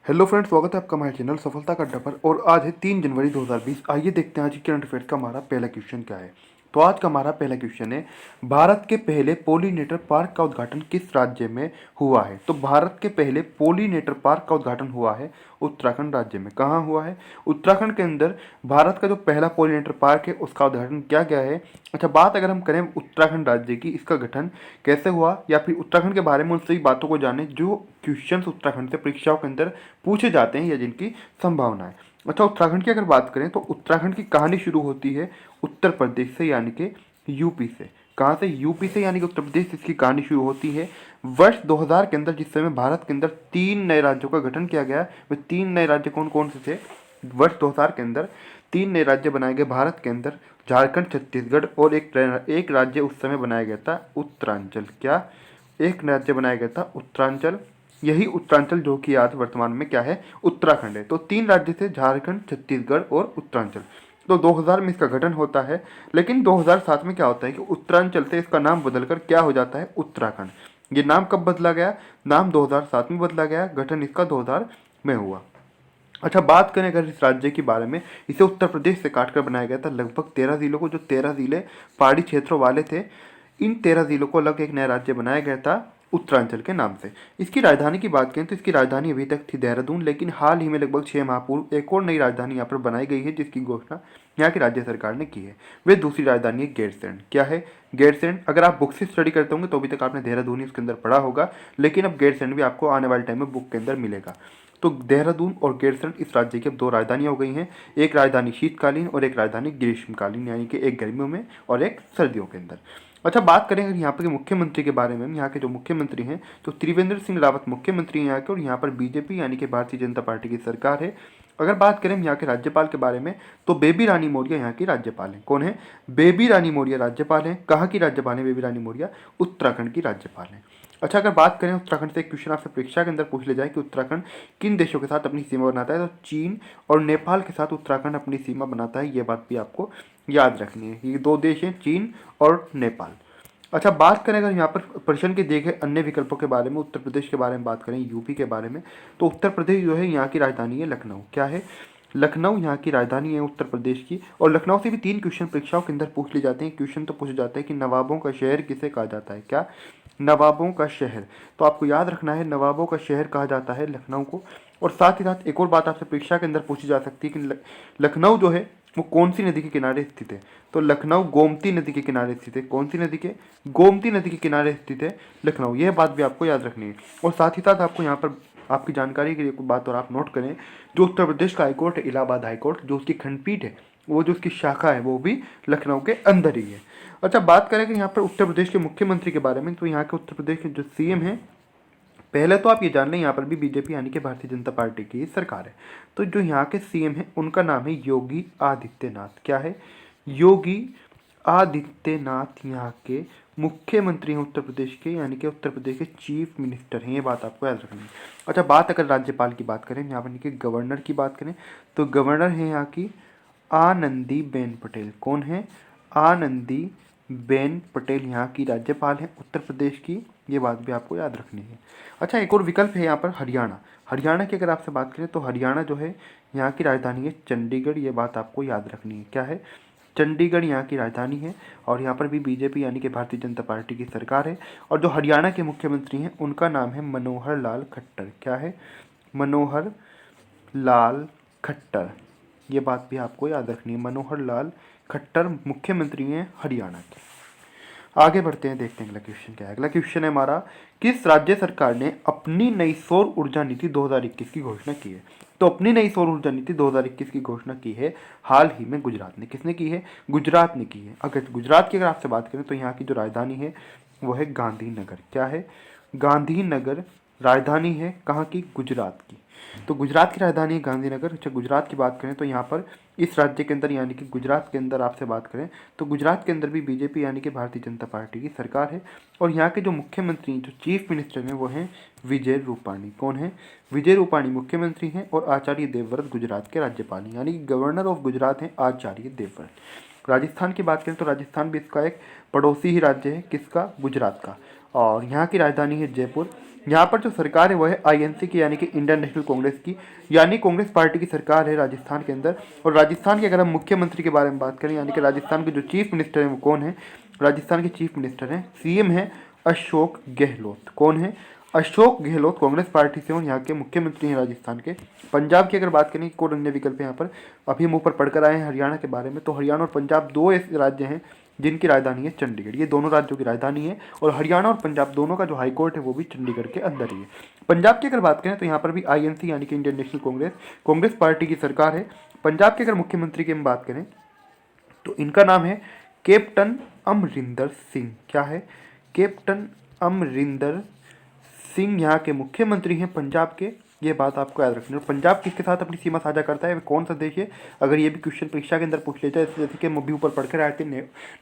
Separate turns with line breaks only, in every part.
Hello friends, स्वागत है आपका हमारे चैनल सफलता का अड्डा पर। और आज है 3 जनवरी 2020। आइए देखते हैं आज की करंट अफेयर्स का हमारा पहला क्वेश्चन क्या है। तो आज का हमारा पहला क्वेश्चन है, भारत के पहले पोलिनेटर पार्क का उद्घाटन किस राज्य में हुआ है। तो भारत के पहले पोलिनेटर पार्क का उद्घाटन हुआ है उत्तराखंड राज्य में। कहाँ हुआ है? उत्तराखंड के अंदर भारत का जो पहला पोलिनेटर पार्क है उसका उद्घाटन किया गया है। अच्छा, बात अगर हम करें उत्तराखंड राज्य की, इसका गठन कैसे हुआ या फिर उत्तराखंड के बारे में उन सभी बातों को जाने जो क्वेश्चंस उत्तराखंड से परीक्षाओं के अंदर पूछे जाते हैं या जिनकी संभावना है। अच्छा, उत्तराखंड की अगर बात करें तो उत्तराखंड की कहानी शुरू होती है उत्तर प्रदेश से, यानी कि यूपी से। कहाँ से? यूपी से, यानी कि उत्तर प्रदेश से इसकी कहानी शुरू होती है वर्ष 2000 के अंदर, जिस समय भारत के अंदर 3 नए राज्यों का गठन किया गया। वे 3 नए राज्य कौन कौन से थे? वर्ष 2000 के अंदर 3 नए राज्य बनाए गए भारत के अंदर, झारखंड, छत्तीसगढ़ और एक राज्य उस समय बनाया गया था उत्तरांचल। क्या? एक राज्य बनाया गया था उत्तरांचल। यही उत्तरांचल जो कि आज वर्तमान में क्या है? उत्तराखंड है। तो 3 राज्य थे, झारखंड, छत्तीसगढ़ और उत्तरांचल। तो 2000 में इसका गठन होता है, लेकिन 2007 में क्या होता है कि उत्तरांचल से इसका नाम बदलकर क्या हो जाता है? उत्तराखंड। ये नाम कब बदला गया? नाम 2007 में बदला गया, गठन इसका 2000 में हुआ। अच्छा, बात करें अगर इस राज्य के बारे में, इसे उत्तर प्रदेश से काटकर बनाया गया था। लगभग 13 जिलों को, जो 13 जिले पहाड़ी क्षेत्रों वाले थे, इन 13 जिलों को अलग एक नया राज्य बनाया गया था उत्तरांचल के नाम से। इसकी राजधानी की बात करें तो इसकी राजधानी अभी तक थी देहरादून, लेकिन हाल ही में लगभग 6 माह पूर्व एक और नई राजधानी यहाँ पर बनाई गई है, जिसकी घोषणा यहाँ की राज्य सरकार ने की है। वे दूसरी राजधानी है गैरसैंण। क्या है? गैरसैंण। अगर आप बुक से स्टडी करते होंगे तो अभी तक आपने देहरादून ही उसके अंदर पढ़ा होगा, लेकिन अब गैरसैंण भी आपको आने वाले टाइम में बुक के अंदर मिलेगा। तो देहरादून और गैरसैंण इस राज्य की अब 2 राजधानियां हो गई हैं। एक राजधानी शीतकालीन और एक राजधानी ग्रीष्मकालीन, यानी कि एक गर्मियों में और एक सर्दियों के अंदर। अच्छा, बात करें अगर यहाँ पर मुख्यमंत्री के बारे में, यहाँ के जो मुख्यमंत्री हैं तो त्रिवेंद्र सिंह रावत मुख्यमंत्री हैं यहाँ के, और यहाँ पर बीजेपी यानी कि भारतीय जनता पार्टी की सरकार है। अगर बात करें यहाँ के राज्यपाल के बारे में तो बेबी रानी मौर्य यहाँ की राज्यपाल हैं। कौन है? बेबी रानी मौर्य राज्यपाल हैं। कहाँ की राज्यपाल है बेबी रानी मौर्य? उत्तराखंड की राज्यपाल हैं। अच्छा, अगर बात करें उत्तराखंड से, एक क्वेश्चन आपसे परीक्षा के अंदर पूछ ले जाए कि उत्तराखंड किन देशों के साथ अपनी सीमा बनाता है, तो चीन और नेपाल के साथ उत्तराखंड अपनी सीमा बनाता है। ये बात भी आपको याद रखनी है। ये 2 देश हैं, चीन और नेपाल। अच्छा, बात करें अगर यहाँ पर प्रश्न के देखे अन्य विकल्पों के बारे में, उत्तर प्रदेश के बारे में बात करें, यूपी के बारे में, तो उत्तर प्रदेश जो है यहाँ की राजधानी है लखनऊ। क्या है? लखनऊ यहाँ की राजधानी है उत्तर प्रदेश की। और लखनऊ से भी 3 क्वेश्चन परीक्षाओं के अंदर पूछ लिए जाते हैं। क्वेश्चन तो पूछे जाते हैं कि नवाबों का शहर किसे कहा जाता है। क्या? नवाबों का शहर। तो आपको याद रखना है, नवाबों का शहर कहा जाता है लखनऊ को। और साथ ही साथ एक और बात आपसे परीक्षा के अंदर पूछी जा सकती है कि लखनऊ जो है वो कौन सी नदी के किनारे स्थित है। तो लखनऊ गोमती नदी के किनारे स्थित है। कौन सी नदी के? गोमती नदी के किनारे स्थित है लखनऊ। यह बात भी आपको याद रखनी है। और साथ ही साथ आपको यहाँ पर आपकी जानकारी के लिए कोई बात और आप नोट करें, जो उत्तर प्रदेश का हाईकोर्ट है इलाहाबाद हाईकोर्ट, जो उसकी खंडपीठ है, वो जो उसकी शाखा है वो भी लखनऊ के अंदर ही है। अच्छा, बात करें कि यहाँ पर उत्तर प्रदेश के मुख्यमंत्री के बारे में, तो यहाँ के उत्तर प्रदेश के जो सीएम हैं, पहले तो आप ये जान लें यहाँ पर भी बीजेपी यानी कि भारतीय जनता पार्टी की सरकार है। तो जो यहाँ के सीएम हैं उनका नाम है योगी आदित्यनाथ। क्या है? योगी आदित्यनाथ यहाँ के मुख्यमंत्री हैं उत्तर प्रदेश के, यानी कि उत्तर प्रदेश के चीफ मिनिस्टर हैं। ये बात आपको याद रखनी है। अच्छा, बात अगर राज्यपाल की बात करें, यहाँ पर के गवर्नर की बात करें, तो गवर्नर है यहाँ की आनंदीबेन पटेल। कौन है? आनंदीबेन पटेल यहाँ की राज्यपाल हैं उत्तर प्रदेश की। ये बात भी आपको याद रखनी है। अच्छा, एक और विकल्प है यहाँ पर हरियाणा। हरियाणा की अगर आपसे बात करें तो हरियाणा जो है यहाँ की राजधानी है चंडीगढ़। ये बात आपको याद रखनी है। क्या है? चंडीगढ़ यहाँ की राजधानी है। और यहाँ पर भी बीजेपी यानी कि भारतीय जनता पार्टी की सरकार है। और जो हरियाणा के मुख्यमंत्री हैं उनका नाम है मनोहर लाल खट्टर। क्या है? मनोहर लाल खट्टर। ये बात भी आपको याद रखनी है। मनोहर लाल खट्टर मुख्यमंत्री हैं हरियाणा के। आगे बढ़ते हैं, देखते हैं अगला क्वेश्चन क्या है। अगला क्वेश्चन है हमारा, किस राज्य सरकार ने अपनी नई सौर ऊर्जा नीति 2021 की घोषणा की है। तो अपनी नई सौर ऊर्जा नीति 2021 की घोषणा की है हाल ही में गुजरात ने। किसने की है? गुजरात ने की है। अगर गुजरात की अगर आपसे बात करें तो यहाँ की जो राजधानी है वो है गांधीनगर। क्या है? गांधीनगर राजधानी है कहाँ की? गुजरात की। तो गुजरात की राजधानी है गांधीनगर। अच्छा, गुजरात की बात करें तो यहाँ पर इस राज्य के अंदर यानी कि गुजरात के अंदर आपसे बात करें तो गुजरात के अंदर भी बीजेपी यानी कि भारतीय जनता पार्टी की सरकार है। और यहाँ के जो मुख्यमंत्री, जो चीफ मिनिस्टर हैं वो हैं विजय रूपाणी। कौन है? विजय रूपाणी मुख्यमंत्री हैं और आचार्य देवव्रत गुजरात के राज्यपाल हैं, यानी कि गवर्नर ऑफ गुजरात हैं आचार्य देवव्रत। राजस्थान की बात करें तो राजस्थान भी इसका एक पड़ोसी ही राज्य है। किसका? गुजरात का। और यहाँ की राजधानी है जयपुर। यहाँ पर जो सरकार है वो है आईएनसी की यानी कि इंडियन नेशनल कांग्रेस की, यानी कांग्रेस पार्टी की सरकार है राजस्थान के अंदर। और राजस्थान के अगर हम मुख्यमंत्री के बारे में बात करें यानी कि राजस्थान के जो चीफ मिनिस्टर हैं वो कौन है, राजस्थान के चीफ मिनिस्टर हैं सीएम है अशोक गहलोत। कौन है? अशोक गहलोत कांग्रेस पार्टी से और यहाँ के मुख्यमंत्री हैं राजस्थान के। पंजाब की अगर बात करें कोड अन्य विकल्प है यहाँ पर, अभी हम ऊपर पढ़कर आए हैं हरियाणा के बारे में, तो हरियाणा और पंजाब दो ऐसे राज्य हैं जिनकी राजधानी है चंडीगढ़। ये दोनों राज्यों की राजधानी है और हरियाणा और पंजाब दोनों का जो हाईकोर्ट है वो भी चंडीगढ़ के अंदर ही है। पंजाब की अगर बात करें तो यहाँ पर भी आईएनसी यानी कि Indian national Congress Congress party की सरकार है। पंजाब के अगर मुख्यमंत्री की हम बात करें तो इनका नाम है कैप्टन अमरिंदर सिंह। क्या है? कैप्टन अमरिंदर सिंह यहाँ के मुख्यमंत्री हैं पंजाब के। ये बात आपको याद रखनी है। पंजाब किसके साथ अपनी सीमा साझा करता है, कौन सा देश है? अगर ये भी क्वेश्चन परीक्षा के अंदर पूछ लेता है, जैसे कि हम अभी ऊपर पढ़कर आए थे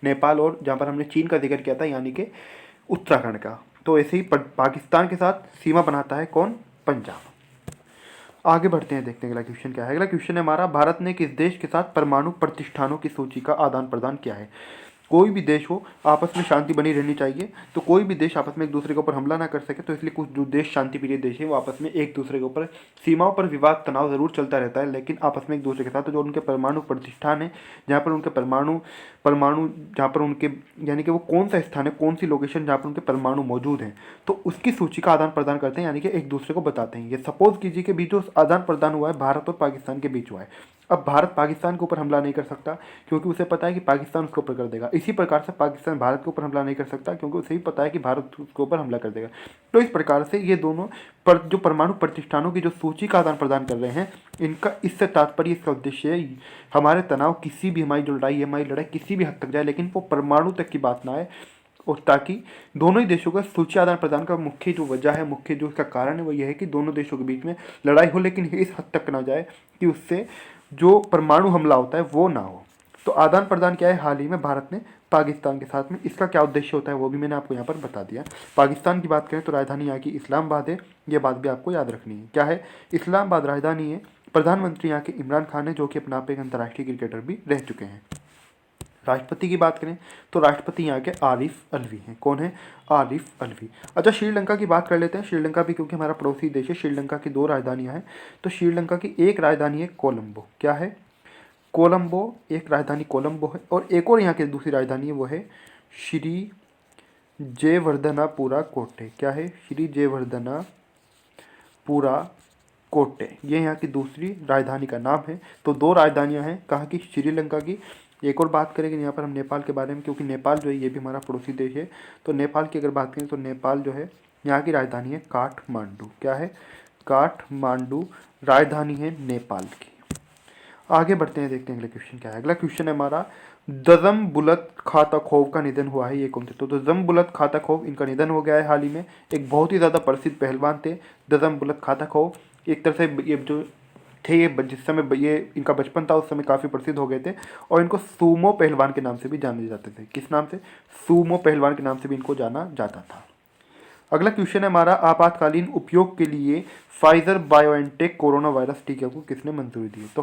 नेपाल और जहाँ पर हमने चीन का जिक्र किया था यानी कि उत्तराखंड का, तो ऐसे ही पाकिस्तान के साथ सीमा बनाता है कौन? पंजाब। आगे बढ़ते हैं, देखते हैं अगला क्वेश्चन क्या है। अगला क्वेश्चन है हमारा, भारत ने किस देश के साथ परमाणु प्रतिष्ठानों की सूची का आदान प्रदान किया है? कोई भी देश हो आपस में शांति बनी रहनी चाहिए, तो कोई भी देश आपस में एक दूसरे के ऊपर हमला ना कर सके, तो इसलिए कुछ जो देश शांति प्रिय देश है वो आपस में एक दूसरे के ऊपर सीमाओं पर विवाद तनाव जरूर चलता रहता है, लेकिन आपस में एक दूसरे के साथ जो उनके परमाणु प्रतिष्ठान है जहाँ पर उनके परमाणु परमाणु जहाँ पर उनके यानी कि वो कौन सा स्थान है, कौन सी लोकेशन जहाँ पर उनके परमाणु मौजूद हैं, तो उसकी सूची का आदान प्रदान करते हैं यानी कि एक दूसरे को बताते हैं। ये सपोज कीजिए कि बीच जो आदान प्रदान हुआ है भारत और पाकिस्तान के बीच हुआ है। अब भारत पाकिस्तान के ऊपर हमला नहीं कर सकता क्योंकि उसे पता है कि पाकिस्तान उसके ऊपर कर देगा। इसी प्रकार से पाकिस्तान भारत के ऊपर हमला नहीं कर सकता क्योंकि उसे भी पता है कि भारत उसके ऊपर हमला कर देगा। तो इस प्रकार से ये दोनों जो परमाणु प्रतिष्ठानों की जो सूची का आदान प्रदान कर रहे हैं, इनका इससे तात्पर्य, इसका उद्देश्य है हमारे तनाव किसी भी हमारी जो लड़ाई है, हमारी लड़ाई किसी भी हद तक जाए लेकिन वो परमाणु तक की बात ना आए, और ताकि दोनों ही देशों का सूची आदान प्रदान का मुख्य जो वजह है, मुख्य जो इसका कारण है वो ये है कि दोनों देशों के बीच में लड़ाई हो लेकिन इस हद तक ना जाए कि उससे जो परमाणु हमला होता है वो ना हो। तो आदान प्रदान क्या है हाल ही में भारत ने पाकिस्तान के साथ में, इसका क्या उद्देश्य होता है वो भी मैंने आपको यहाँ पर बता दिया। पाकिस्तान की बात करें तो राजधानी यहाँ की इस्लामाबाद है, ये बात भी आपको याद रखनी है। क्या है? इस्लामाबाद राजधानी है। प्रधानमंत्री यहाँ के इमरान खान है जो कि अपना आप एक अंतर्राष्ट्रीय क्रिकेटर भी रह चुके हैं। राष्ट्रपति की बात करें तो राष्ट्रपति यहाँ के आरिफ अलवी हैं। कौन है? आरिफ अलवी। अच्छा, श्रीलंका की बात कर लेते हैं। श्रीलंका भी क्योंकि हमारा पड़ोसी देश है, श्रीलंका की दो राजधानियाँ हैं। तो श्रीलंका की एक राजधानी है कोलंबो। क्या है? कोलंबो, एक राजधानी कोलंबो है, और एक और यहाँ की दूसरी राजधानी है वो है श्री जयवर्धनापुरा कोटे। क्या है? श्री जयवर्धनापुरा कोटे, ये यहाँ की दूसरी राजधानी का नाम है। तो दो राजधानियाँ हैं कहाँ की? श्रीलंका की। एक और बात करेंगे यहाँ पर हम नेपाल के बारे में, क्योंकि नेपाल जो है ये भी हमारा पड़ोसी देश है। तो नेपाल की अगर बात करें तो नेपाल जो है यहाँ की राजधानी है काठमांडू। क्या है? काठमांडू राजधानी है नेपाल की। आगे बढ़ते हैं, देखते हैं अगला क्वेश्चन क्या है। अगला क्वेश्चन है हमारा, दजम बुलत खाताखोव का निधन हुआ है, ये कौन थे? तो दजम बुलत खाताखोव, इनका निधन हो गया है हाल ही में। एक बहुत ही ज़्यादा प्रसिद्ध पहलवान थे दजम बुलत खाताखोव। एक तरह से ये जो थे, ये जिस समय ये इनका बचपन था उस समय काफ़ी प्रसिद्ध हो गए थे और इनको सूमो पहलवान के नाम से भी जाने जाते थे। किस नाम से? सूमो पहलवान के नाम से भी इनको जाना जाता था। अगला क्वेश्चन है हमारा, आपातकालीन उपयोग के लिए फाइजर बायोएनटेक कोरोना वायरस टीके को किसने मंजूरी दी? तो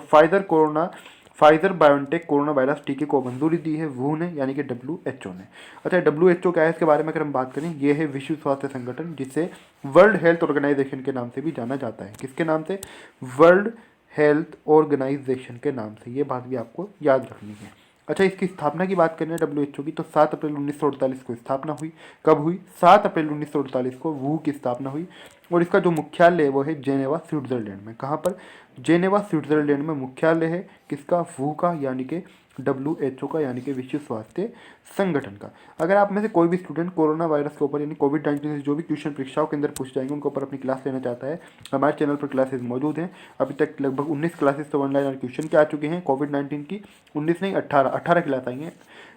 फाइजर बायोएनटेक कोरोना वायरस टीके को मंजूरी दी है WHO ने यानी कि WHO ने। अच्छा, WHO क्या है इसके बारे में अगर हम बात करें, ये है विश्व स्वास्थ्य संगठन, जिसे वर्ल्ड हेल्थ ऑर्गेनाइजेशन के नाम से भी जाना जाता है। किसके नाम से? वर्ल्ड हेल्थ ऑर्गेनाइजेशन के नाम से। ये बात भी आपको याद रखनी है। अच्छा, इसकी स्थापना की बात करें WHO की, तो 7 अप्रैल 1948 को स्थापना हुई। कब हुई? 7 अप्रैल 1948 को WHO की स्थापना हुई। और इसका जो मुख्यालय है वो है जेनेवा स्विट्जरलैंड में। कहाँ पर? जेनेवा स्विट्जरलैंड में मुख्यालय है किसका? WHO का यानी कि WHO का यानी कि विश्व स्वास्थ्य संगठन का। अगर आप में से कोई भी स्टूडेंट कोरोना वायरस के ऊपर यानी कोविड-19 से जो भी क्वेश्चन परीक्षाओं के अंदर पूछ जाएंगे उनके ऊपर अपनी क्लास लेना चाहता है, हमारे चैनल पर क्लासेस मौजूद हैं। अभी तक लगभग 19 क्लासेस तो ऑनलाइन और क्वेश्चन के आ चुके हैं कोविड-19 की। 19 नहीं, 18 क्लास आई हैं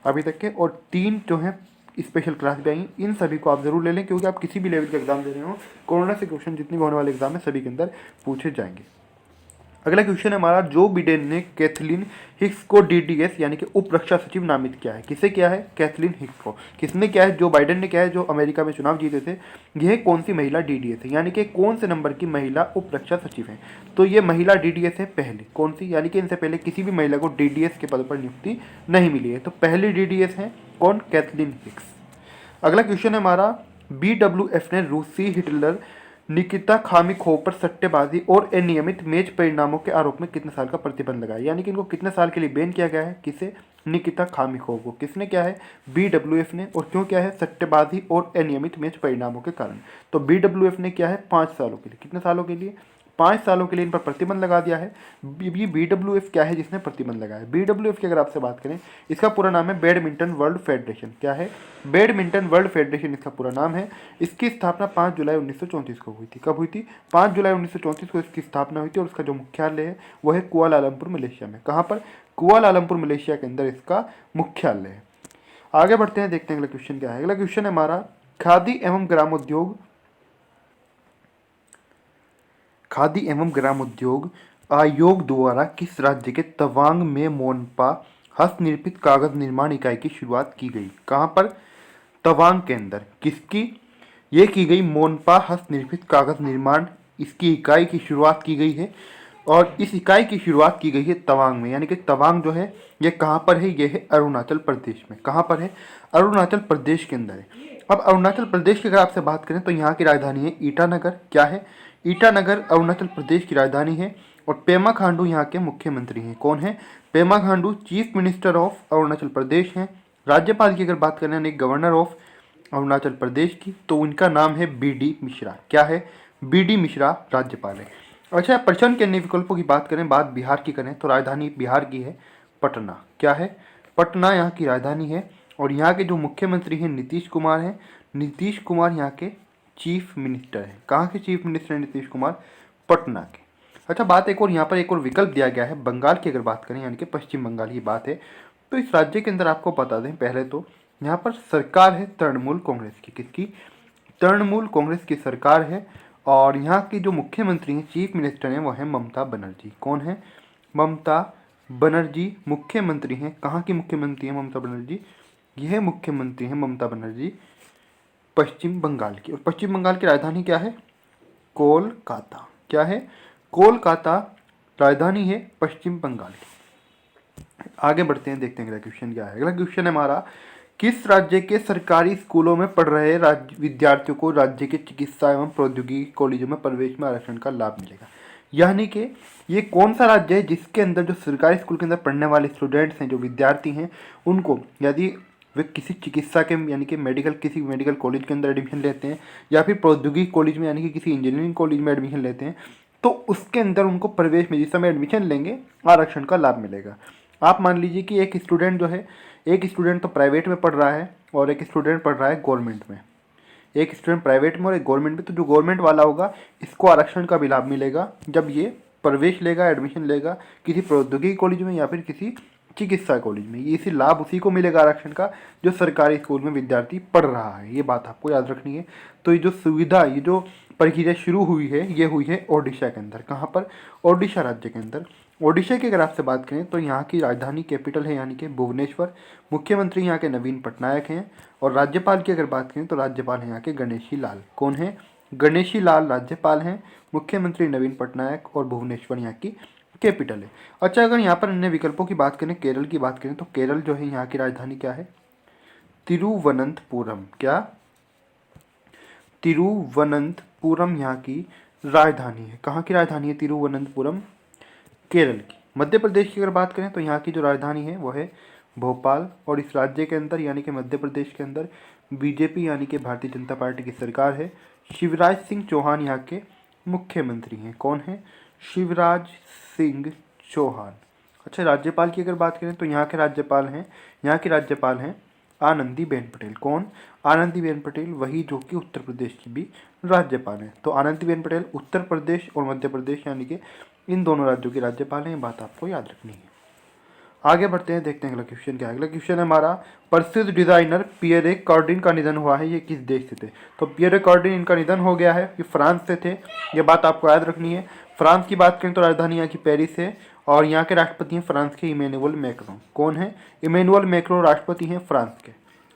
अभी तक के, और 3 जो हैं स्पेशल क्लास भी आई। इन सभी को आप जरूर ले लें क्योंकि आप किसी भी लेवल का एग्जाम दे रहे हो, कोरोना से क्वेश्चन जितने भी होने वाले एग्जाम है सभी के अंदर पूछे जाएंगे। अगला क्वेश्चन है हमारा, जो बिडेन ने कैथलीन हिक्स को DDS यानी कि उप रक्षा सचिव नामित किया है। किसे किया है? कैथलीन हिक्स को। किसने किया है? जो बाइडेन ने किया है, जो अमेरिका में चुनाव जीते थे। यह कौन सी महिला DDS है यानी कि कौन से नंबर की महिला उप रक्षा सचिव है? तो ये महिला DDS है पहली। कौन सी? यानी कि इनसे पहले किसी भी महिला को DDS के पद पर नियुक्ति नहीं मिली है, तो पहली DDS है कौन? Kathleen Hicks. अगला क्वेश्चन है हमारा, BWF ने रूसी हिटलर निकिता खामिखोव पर सट्टेबाजी और अनियमित मैच परिणामों के आरोप में कितने साल का प्रतिबंध लगाया, यानी कि इनको कितने साल के लिए बैन किया गया है, किसे, निकिता खामिखोव को। किसने किया है, BWF ने। और क्यों किया है, सट्टेबाजी और अनियमित मैच परिणामों के कारण। तो BWF ने किया है 5 सालों के लिए। कितने सालों के लिए, 5 सालों के लिए इन पर प्रतिबंध लगा दिया है। ये BWF क्या है जिसने प्रतिबंध लगाया है। BWF की अगर आपसे बात करें, इसका पूरा नाम है बैडमिंटन वर्ल्ड फेडरेशन। क्या है, बैडमिंटन वर्ल्ड फेडरेशन इसका पूरा नाम है। इसकी स्थापना 5 जुलाई 1934 को हुई थी। कब हुई थी, 5 जुलाई 1934 को इसकी स्थापना हुई थी। और इसका जो मुख्यालय है वो है कुआलालंपुर मलेशिया में। कहाँ पर, कुआलालंपुर मलेशिया के अंदर इसका मुख्यालय है। आगे बढ़ते हैं, देखते हैं अगला क्वेश्चन क्या है। अगला क्वेश्चन है हमारा, खादी एवं ग्रामोद्योग आयोग द्वारा किस राज्य के तवांग में मोनपा हस्तनिर्मित कागज निर्माण इकाई की शुरुआत की गई। कहाँ पर, तवांग के अंदर। किसकी, ये की गई मोनपा हस्तनिर्मित कागज निर्माण, इसकी इकाई की शुरुआत की गई है। और इस इकाई की शुरुआत की गई है तवांग में, यानी कि तवांग जो है ये कहाँ पर है, ये है अरुणाचल प्रदेश में। कहाँ पर है, अरुणाचल प्रदेश के अंदर है। अब अरुणाचल प्रदेश की अगर आपसे बात करें तो यहाँ की राजधानी है ईटानगर। क्या है, ईटानगर अरुणाचल प्रदेश की राजधानी है। और पेमा खांडू यहाँ के मुख्यमंत्री हैं। कौन है, Pema Khandu chief minister of Arunachal Pradesh हैं। राज्यपाल की अगर बात करें, यानी गवर्नर ऑफ अरुणाचल प्रदेश की, तो उनका नाम है BD मिश्रा। क्या है, BD मिश्रा राज्यपाल है। अच्छा, प्रश्न के अन्य विकल्पों की बात करें, बात बिहार की करें तो राजधानी बिहार की है पटना। क्या है, पटना यहाँ की राजधानी है। और यहाँ के जो मुख्यमंत्री हैं नीतीश कुमार हैं। नीतीश कुमार यहाँ के चीफ मिनिस्टर हैं। कहाँ के चीफ मिनिस्टर हैं नीतीश कुमार, पटना के। अच्छा, बात एक और यहाँ पर एक और विकल्प दिया गया है बंगाल की अगर बात करें, यानी कि पश्चिम बंगाल की बात है। तो इस राज्य के अंदर आपको बता दें, पहले तो यहाँ पर सरकार है तृणमूल कांग्रेस की। किसकी, तृणमूल कांग्रेस की सरकार है। और यहाँ की जो मुख्यमंत्री हैं, चीफ मिनिस्टर हैं, वो है ममता बनर्जी। कौन है, ममता बनर्जी मुख्यमंत्री हैं। कहाँ की मुख्यमंत्री हैं ममता बनर्जी, यह मुख्यमंत्री हैं ममता बनर्जी पश्चिम बंगाल की। और पश्चिम बंगाल की राजधानी क्या है, कोलकाता। क्या है, कोलकाता राजधानी है पश्चिम बंगाल की। आगे बढ़ते हैं, देखते हैं अगला क्वेश्चन क्या है। अगला क्वेश्चन है हमारा, किस राज्य के सरकारी स्कूलों में पढ़ रहे विद्यार्थियों को राज्य के चिकित्सा एवं प्रौद्योगिकी कॉलेजों में प्रवेश में आरक्षण का लाभ मिलेगा। यानी कि ये कौन सा राज्य है जिसके अंदर जो सरकारी स्कूल के अंदर पढ़ने वाले स्टूडेंट्स हैं, जो विद्यार्थी हैं, उनको यदि वे किसी चिकित्सा के यानी कि किसी मेडिकल कॉलेज के अंदर एडमिशन लेते हैं, या फिर प्रौद्योगिकी कॉलेज में यानी कि किसी इंजीनियरिंग कॉलेज में एडमिशन लेते हैं, तो उसके अंदर उनको प्रवेश में जिस समय एडमिशन लेंगे आरक्षण का लाभ मिलेगा। आप मान लीजिए कि एक स्टूडेंट जो है, एक स्टूडेंट तो प्राइवेट में पढ़ रहा है और एक स्टूडेंट पढ़ रहा है गवर्नमेंट में। एक स्टूडेंट प्राइवेट में और एक गवर्नमेंट में, तो जो गवर्नमेंट वाला होगा इसको आरक्षण का भी लाभ मिलेगा जब ये प्रवेश लेगा, एडमिशन लेगा किसी प्रौद्योगिकी कॉलेज में या फिर किसी चिकित्सा कॉलेज में। ये इसी लाभ उसी को मिलेगा आरक्षण का जो सरकारी स्कूल में विद्यार्थी पढ़ रहा है। ये बात आपको याद रखनी है। तो ये जो सुविधा, ये जो प्रक्रिया शुरू हुई है, ये हुई है ओडिशा के अंदर। कहाँ पर, ओडिशा राज्य के अंदर। ओडिशा की अगर आपसे बात करें तो यहाँ की राजधानी कैपिटल है यानी कि भुवनेश्वर। मुख्यमंत्री यहाँ के नवीन पटनायक हैं। और राज्यपाल की अगर बात करें तो राज्यपाल हैं यहाँ के गणेशी लाल। कौन है, गणेशी लाल राज्यपाल हैं। मुख्यमंत्री नवीन पटनायक और भुवनेश्वर यहाँ की कैपिटल है। अच्छा, अगर यहाँ पर अन्य विकल्पों की बात करें, केरल की बात करें तो केरल जो है यहाँ की राजधानी क्या है, तिरुवनंतपुरम। क्या, तिरुवनंतपुरम यहाँ की राजधानी है। कहाँ की राजधानी है, तिरुवनंतपुरम, केरल की। मध्य प्रदेश की अगर बात करें तो यहाँ की जो राजधानी है वो है भोपाल। और इस राज्य के अंदर यानी कि मध्य प्रदेश के अंदर बीजेपी यानी कि भारतीय जनता पार्टी की सरकार है। शिवराज सिंह चौहान यहाँ के मुख्यमंत्री हैं। कौन है, शिवराज सिंह चौहान। अच्छा, राज्यपाल की अगर बात करें तो यहाँ की राज्यपाल हैं आनंदीबेन पटेल। कौन, आनंदीबेन पटेल, वही जो कि उत्तर प्रदेश की भी राज्यपाल हैं। तो आनंदीबेन पटेल उत्तर प्रदेश और मध्य प्रदेश यानी कि इन दोनों राज्यों की राज्यपाल हैं। ये बात आपको याद रखनी है। आगे बढ़ते हैं, देखते हैं अगला क्वेश्चन क्या है। अगला क्वेश्चन है हमारा, प्रसिद्ध डिजाइनर पियरे कार्डिन का निधन हुआ है, ये किस देश से थे। तो पियरे कार्डिन इनका निधन हो गया है, ये फ्रांस से थे। ये बात आपको याद रखनी है। फ्रांस की बात करें तो राजधानी यहाँ की पेरिस है। और यहाँ के राष्ट्रपति हैं फ्रांस के इमैनुअल मैक्रोन। कौन है, इमैनुअल मैक्रोन राष्ट्रपति हैं फ्रांस के।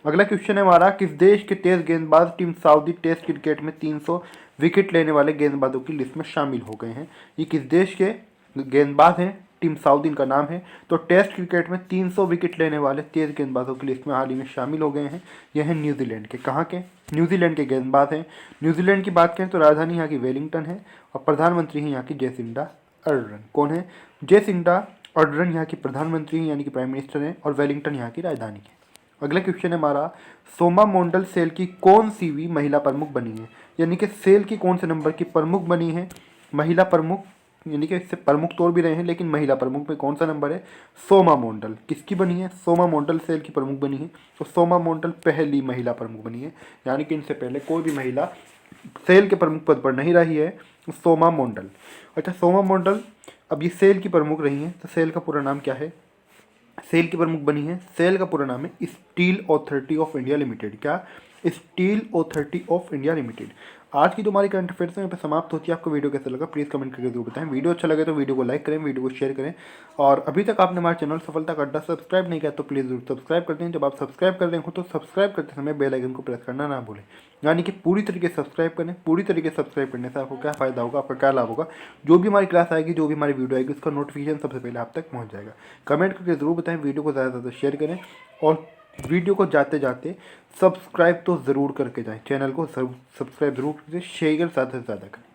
अगला क्वेश्चन है हमारा, किस देश के तेज गेंदबाज टीम सऊदी टेस्ट क्रिकेट में 300 विकेट लेने वाले गेंदबाजों की लिस्ट में शामिल हो गए हैं। ये किस देश के गेंदबाज हैं टिम साउथ इनका नाम है। तो टेस्ट क्रिकेट में 300 विकेट लेने वाले तेज गेंदबाजों की लिस्ट में हाल ही में शामिल हो गए हैं। यह है न्यूजीलैंड के, कहाँ के, न्यूजीलैंड के गेंदबाज हैं। न्यूजीलैंड की बात करें तो राजधानी यहाँ की वेलिंगटन है और प्रधानमंत्री हैं यहाँ की जेसिंडा अर्डर्न। कौन है? जेसिंडा अर्डर्न यहाँ की प्रधानमंत्री हैं, यानी कि प्राइम मिनिस्टर हैं, और वेलिंगटन यहाँ की राजधानी है। अगला क्वेश्चन है हमारा, सोमा मोंडल सेल की कौन सी भी महिला प्रमुख बनी है? यानी कि सेल की कौन से नंबर की प्रमुख बनी है? महिला प्रमुख, यानी कि इससे प्रमुख तो और भी रहे हैं, लेकिन महिला प्रमुख में कौन सा नंबर है? सोमा मोंडल। किसकी बनी है? सोमा मोंडल सेल की प्रमुख बनी है। तो सोमा मोंडल पहली महिला प्रमुख बनी है, यानी कि इनसे पहले कोई भी महिला सेल के प्रमुख पद पर नहीं रही है। सोमा मोंडल। अच्छा, सोमा मोंडल अब ये सेल की प्रमुख रही हैं, तो सेल का पूरा नाम क्या है? सेल की प्रमुख बनी है, सेल का पूरा नाम है steel authority of India limited. क्या? Steel authority of India limited. आज की जो हमारी करंट अफेयर्स है यहाँ पे समाप्त होती है। आपको वीडियो कैसा लगा प्लीज़ कमेंट करके जरूर बताएं। वीडियो अच्छा लगे तो वीडियो को लाइक करें, वीडियो को शेयर करें, और अभी तक आपने हमारे चैनल सफलता का अड्डा सब्सक्राइब नहीं किया तो प्लीज़ जरूर सब्सक्राइब कर दें। जब आप सब्सक्राइब कर रहे हो तो सब्सक्राइब करते समय बेल आइकन को प्रेस करना ना भूलें, यानी कि पूरी तरीके से सब्सक्राइब करें। पूरी तरीके से सब्सक्राइब करने से आपको क्या फ़ायदा होगा, आपका क्या लाभ होगा? जो भी हमारी क्लास आएगी, जो भी हमारी वीडियो आएगी, उसका नोटिफिकेशन सबसे पहले आप तक पहुँच जाएगा। कमेंट करके ज़रूर बताएं, वीडियो को ज़्यादा से ज़्यादा शेयर करें, और वीडियो को जाते जाते सब्सक्राइब तो ज़रूर करके जाएं। चैनल को सब्सक्राइब ज़रूर कीजिए, शेयर ज़्यादा से ज़्यादा करें।